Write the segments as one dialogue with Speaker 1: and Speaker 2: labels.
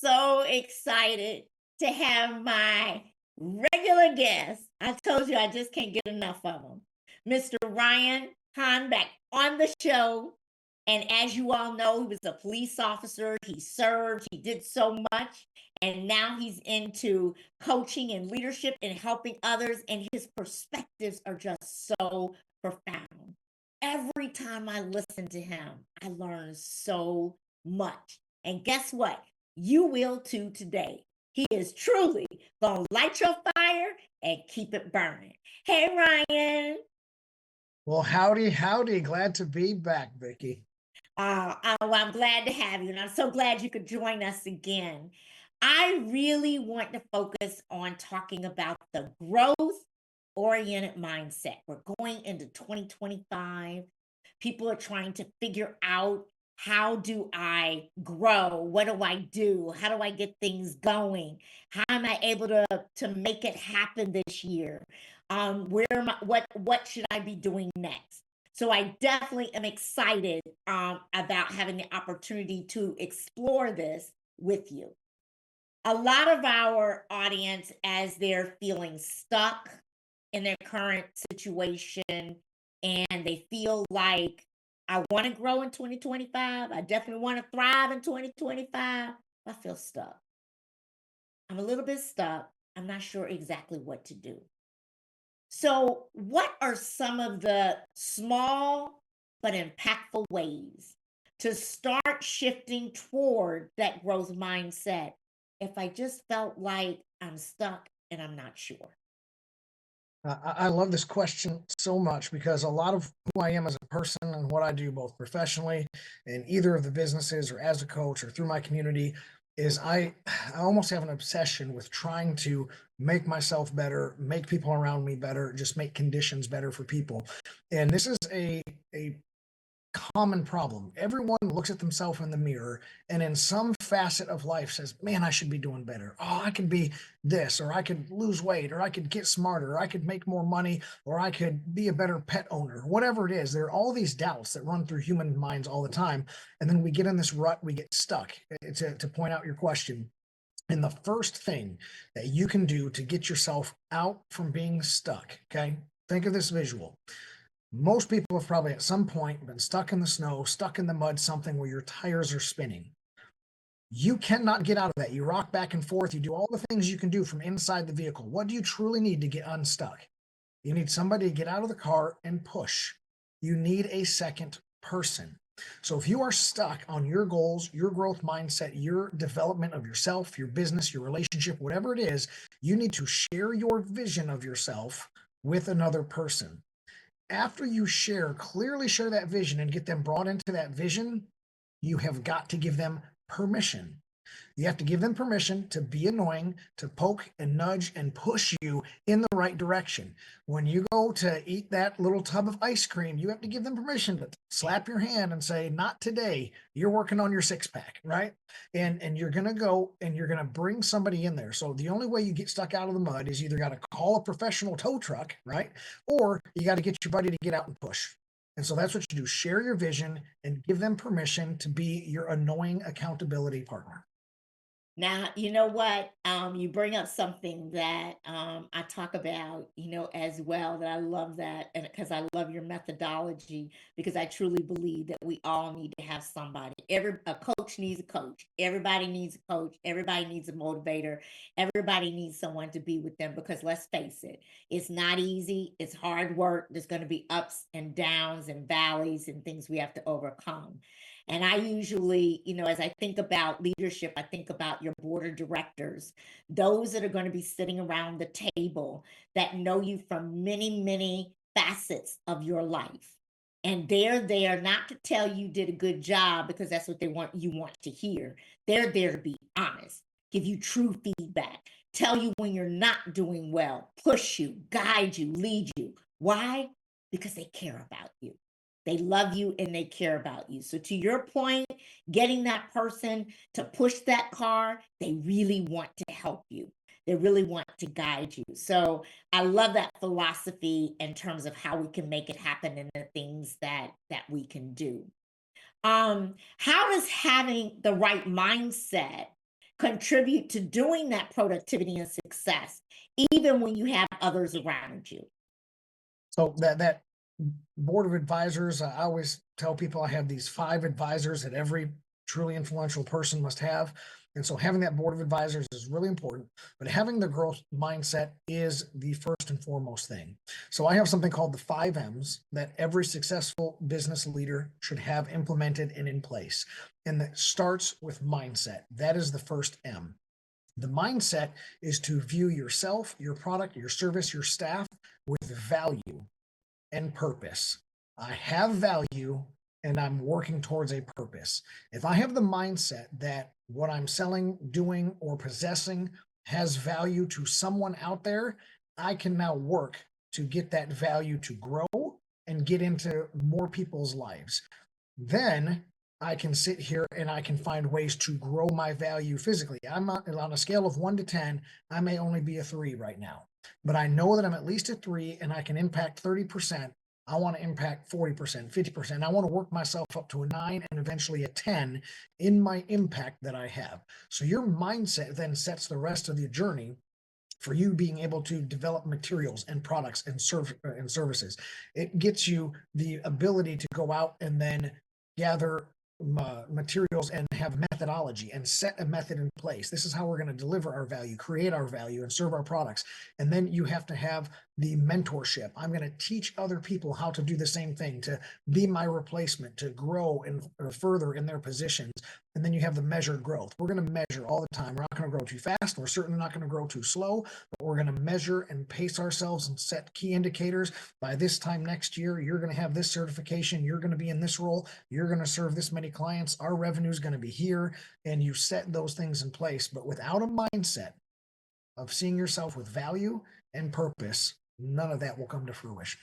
Speaker 1: so excited to have my regular guest. I told you I just can't get enough of him. Mr. Ryan Conn back on the show. And as you all know, he was a police officer. He served, he did so much. And now he's into coaching and leadership and helping others. And his perspectives are just so profound. Every time I listen to him, I learn so much. And guess what? You will too today. He is truly going to light your fire and keep it burning. Hey, Ryan.
Speaker 2: Well, howdy, howdy. Glad to be back, Vicky.
Speaker 1: Well, I'm glad to have you, and I'm so glad you could join us again. I really want to focus on talking about the growth oriented mindset. We're going into 2025. People are trying to figure out, how do I grow? What do I do? How do I get things going? How am I able to make it happen this year? Where am I, what should I be doing next? So I definitely am excited about having the opportunity to explore this with you. A lot of our audience, as they're feeling stuck in their current situation, and they feel like, I want to grow in 2025. I definitely want to thrive in 2025. I feel stuck. I'm a little bit stuck. I'm not sure exactly what to do. So, what are some of the small but impactful ways to start shifting toward that growth mindset if I just felt like I'm stuck and I'm not sure?
Speaker 2: I love this question so much because a lot of who I am as a person and what I do, both professionally in either of the businesses or as a coach or through my community, is I almost have an obsession with trying to make myself better, make people around me better, just make conditions better for people. And this is a common problem. Everyone looks at themselves in the mirror and in some facet of life says, man, I should be doing better. Oh, I could be this, or I could lose weight, or I could get smarter, or I could make more money, or I could be a better pet owner. Whatever it is, there are all these doubts that run through human minds all the time. And then we get in this rut, we get stuck. To point out your question, and the first thing that you can do to get yourself out from being stuck, okay? Think of this visual. Most people have probably at some point been stuck in the snow, stuck in the mud, something where your tires are spinning. You cannot get out of that. You rock back and forth. You do all the things you can do from inside the vehicle. What do you truly need to get unstuck? You need somebody to get out of the car and push. You need a second person. So if you are stuck on your goals, your growth mindset, your development of yourself, your business, your relationship, whatever it is, you need to share your vision of yourself with another person. After you clearly share that vision and get them brought into that vision, you have got to give them permission. You have to give them permission to be annoying, to poke and nudge and push you in the right direction. When you go to eat that little tub of ice cream, you have to give them permission to slap your hand and say, not today. You're working on your six pack, right? And you're going to go and you're going to bring somebody in there. So the only way you get stuck out of the mud is either got to call a professional tow truck, right? Or you got to get your buddy to get out and push. And so that's what you do. Share your vision and give them permission to be your annoying accountability partner.
Speaker 1: Now, you know what? You bring up something that I talk about, as well, that I love that. And because I love your methodology, because I truly believe that we all need to have somebody. A coach needs a coach. Everybody needs a coach. Everybody needs a motivator. Everybody needs someone to be with them, because let's face it, it's not easy. It's hard work. There's going to be ups and downs and valleys and things we have to overcome. And I usually, as I think about leadership, I think about your board of directors, those that are going to be sitting around the table that know you from many, many facets of your life. And they're there not to tell you did a good job, because that's what you want to hear. They're there to be honest, give you true feedback, tell you when you're not doing well, push you, guide you, lead you. Why? Because they care about you. They love you and they care about you. So to your point, getting that person to push that car, they really want to help you. They really want to guide you. So I love that philosophy in terms of how we can make it happen and the things that we can do. How does having the right mindset contribute to doing that productivity and success, even when you have others around you.
Speaker 2: So that board of advisors, I always tell people I have these 5 advisors that every truly influential person must have. And so having that board of advisors is really important, but having the growth mindset is the first and foremost thing. So I have something called the 5 M's that every successful business leader should have implemented and in place. And that starts with mindset. That is the first M. The mindset is to view yourself, your product, your service, your staff with value and purpose. I have value and I'm working towards a purpose. If I have the mindset that what I'm selling, doing, or possessing has value to someone out there, I can now work to get that value to grow and get into more people's lives. Then I can sit here and I can find ways to grow my value physically. I'm on a scale of 1 to 10. I may only be a 3 right now, but I know that I'm at least a 3 and I can impact 30%. I want to impact 40%, 50%. I want to work myself up to a 9 and eventually a 10 in my impact that I have. So your mindset then sets the rest of the journey for you being able to develop materials and products and services. It gets you the ability to go out and then gather materials and have methodology and set a method in place. This is how we're going to deliver our value, create our value, and serve our products. And then you have to have the mentorship. I'm going to teach other people how to do the same thing, to be my replacement, to grow and further in their positions. And then you have the measured growth. We're going to measure all the time. We're not going to grow too fast. We're certainly not going to grow too slow, but we're going to measure and pace ourselves and set key indicators. By this time next year, you're going to have this certification. You're going to be in this role. You're going to serve this many clients. Our revenue is going to be here. And you set those things in place. But without a mindset of seeing yourself with value and purpose, none of that will come to fruition.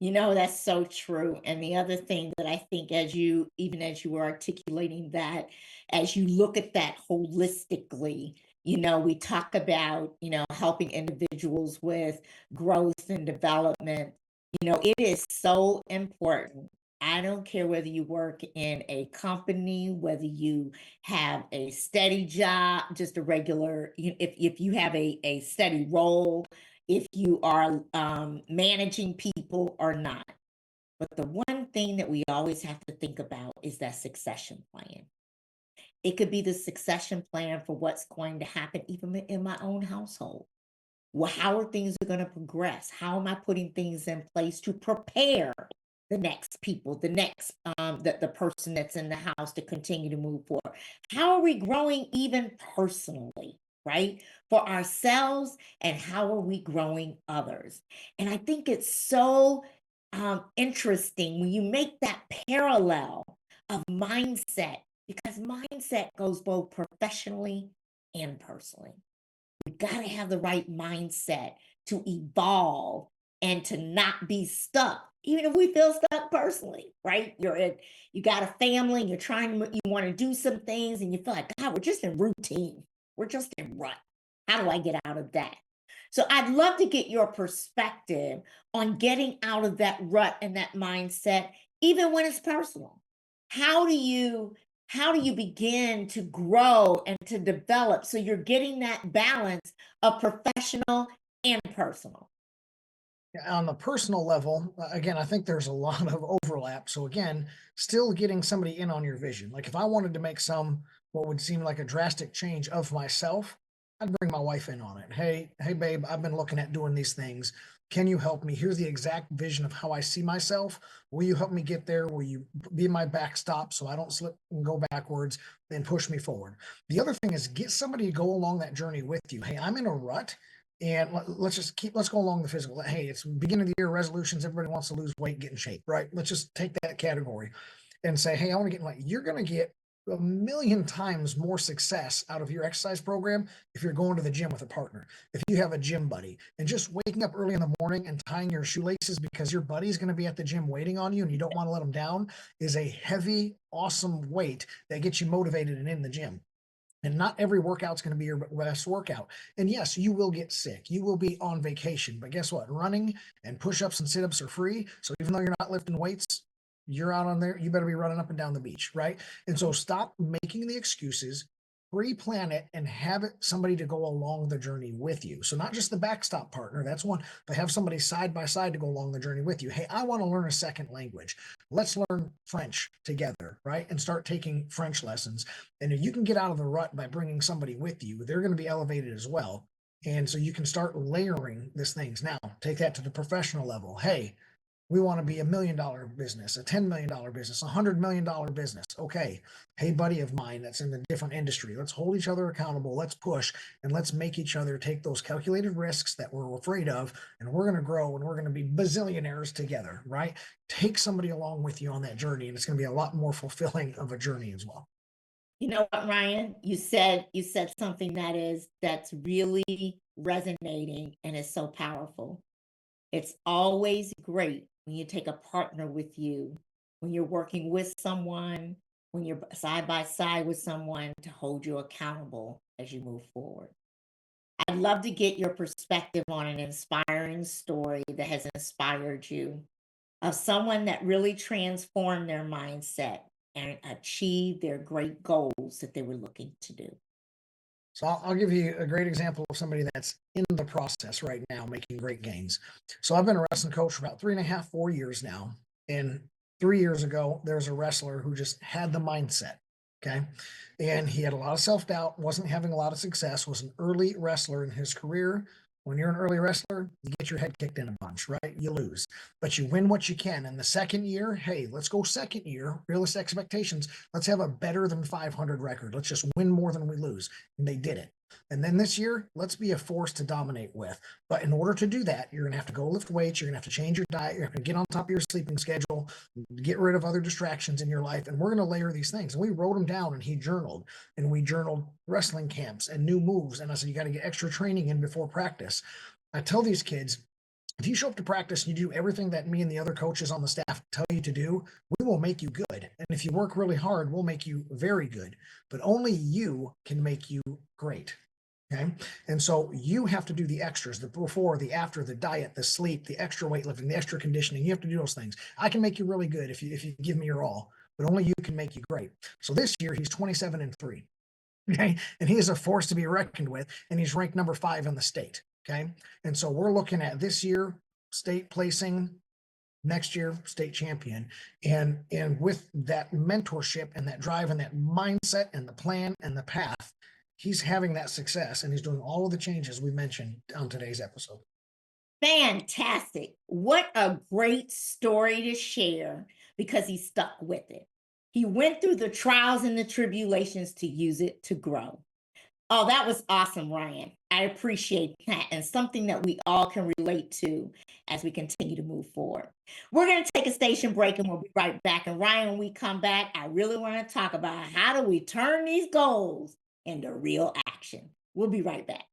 Speaker 1: That's so true. And the other thing that I think, even as you were articulating that, as you look at that holistically, we talk about, helping individuals with growth and development. It is so important. I don't care whether you work in a company, whether you have a steady job, just a regular, if you have a steady role, if you are managing people or not. But the one thing that we always have to think about is that succession plan. It could be the succession plan for what's going to happen even in my own household. Well, how are things going to progress? How am I putting things in place to prepare the next people, the person that's in the house to continue to move forward? How are we growing even personally, right? For ourselves, and how are we growing others? And I think it's so interesting when you make that parallel of mindset, because mindset goes both professionally and personally. We got to have the right mindset to evolve and to not be stuck, even if we feel stuck personally, right? You got a family and you want to do some things and you feel like, God, we're just in routine. We're just in rut. How do I get out of that? So I'd love to get your perspective on getting out of that rut and that mindset, even when it's personal. How do you how do you begin to grow and to develop so you're getting that balance of professional and personal?
Speaker 2: On the personal level, again, I think there's a lot of overlap. So again, still getting somebody in on your vision. Like if I wanted to make what would seem like a drastic change of myself, I'd bring my wife in on it. Hey, babe, I've been looking at doing these things. Can you help me? Here's the exact vision of how I see myself. Will you help me get there? Will you be my backstop so I don't slip and go backwards and push me forward? The other thing is get somebody to go along that journey with you. Hey, I'm in a rut. And let's go along the physical. Hey, it's beginning of the year resolutions. Everybody wants to lose weight, get in shape, right? Let's just take that category and say, hey, I want to get in light. You're going to get a million times more success out of your exercise program if you're going to the gym with a partner, if you have a gym buddy, and just waking up early in the morning and tying your shoelaces because your buddy's going to be at the gym waiting on you and you don't want to let him down is a heavy, awesome weight that gets you motivated and in the gym. And not every workout's going to be your best workout. And yes, you will get sick. You will be on vacation. But guess what? Running and push-ups and sit-ups are free. So even though you're not lifting weights, you're out on there. You better be running up and down the beach, right? And so stop making the excuses. pre-plan it and have it somebody to go along the journey with you. So not just the backstop partner, that's one, but have somebody side by side to go along the journey with you. Hey, I want to learn a second language. Let's learn French together, right? And start taking French lessons. And if you can get out of the rut by bringing somebody with you, they're going to be elevated as well. And so you can start layering these things. Now, take that to the professional level. Hey, we want to be $1 million business, a $10 million business, $100 million business. Okay. Hey, buddy of mine that's in the different industry, let's hold each other accountable. Let's push and let's make each other take those calculated risks that we're afraid of. And we're going to grow and we're going to be bazillionaires together, right? Take somebody along with you on that journey. And it's going to be a lot more fulfilling of a journey as well.
Speaker 1: You know what, Ryan? You said something that's really resonating and is so powerful. It's always great when you take a partner with you, when you're working with someone, when you're side by side with someone to hold you accountable as you move forward. I'd love to get your perspective on an inspiring story that has inspired you, of someone that really transformed their mindset and achieved their great goals that they were looking to do.
Speaker 2: So I'll give you a great example of somebody that's in the process right now making great gains. So I've been a wrestling coach for about 3.5, 4 years now. And 3 years ago, there's a wrestler who just had the mindset. Okay. And he had a lot of self doubt, wasn't having a lot of success, was an early wrestler in his career. When you're an early wrestler, you get your head kicked in a bunch, right? You lose, but you win what you can. And the second year, hey, let's go second year, realistic expectations. Let's have a better than 500 record. Let's just win more than we lose. And they did it. And then this year, let's be a force to dominate with. But in order to do that, you're going to have to go lift weights. You're going to have to change your diet. You're going to get on top of your sleeping schedule, get rid of other distractions in your life. And we're going to layer these things. And we wrote them down and he journaled. And we journaled wrestling camps and new moves. And I said, you got to get extra training in before practice. I tell these kids, if you show up to practice and you do everything that me and the other coaches on the staff tell you to do, we will make you good. And if you work really hard, we'll make you very good. But only you can make you great. Okay. And so you have to do the extras, the before, the after, the diet, the sleep, the extra weightlifting, the extra conditioning. You have to do those things. I can make you really good if you give me your all, but only you can make you great. So this year he's 27-3. Okay. And he is a force to be reckoned with. And he's ranked number 5 in the state. Okay. And so we're looking at this year, state placing, next year, state champion. And with that mentorship and that drive and that mindset and the plan and the path, he's having that success and he's doing all of the changes we mentioned on today's episode.
Speaker 1: Fantastic. What a great story to share because he stuck with it. He went through the trials and the tribulations to use it to grow. Oh, that was awesome, Ryan. I appreciate that and something that we all can relate to as we continue to move forward. We're going to take a station break and we'll be right back. And Ryan, when we come back, I really want to talk about how do we turn these goals into real action. We'll be right back.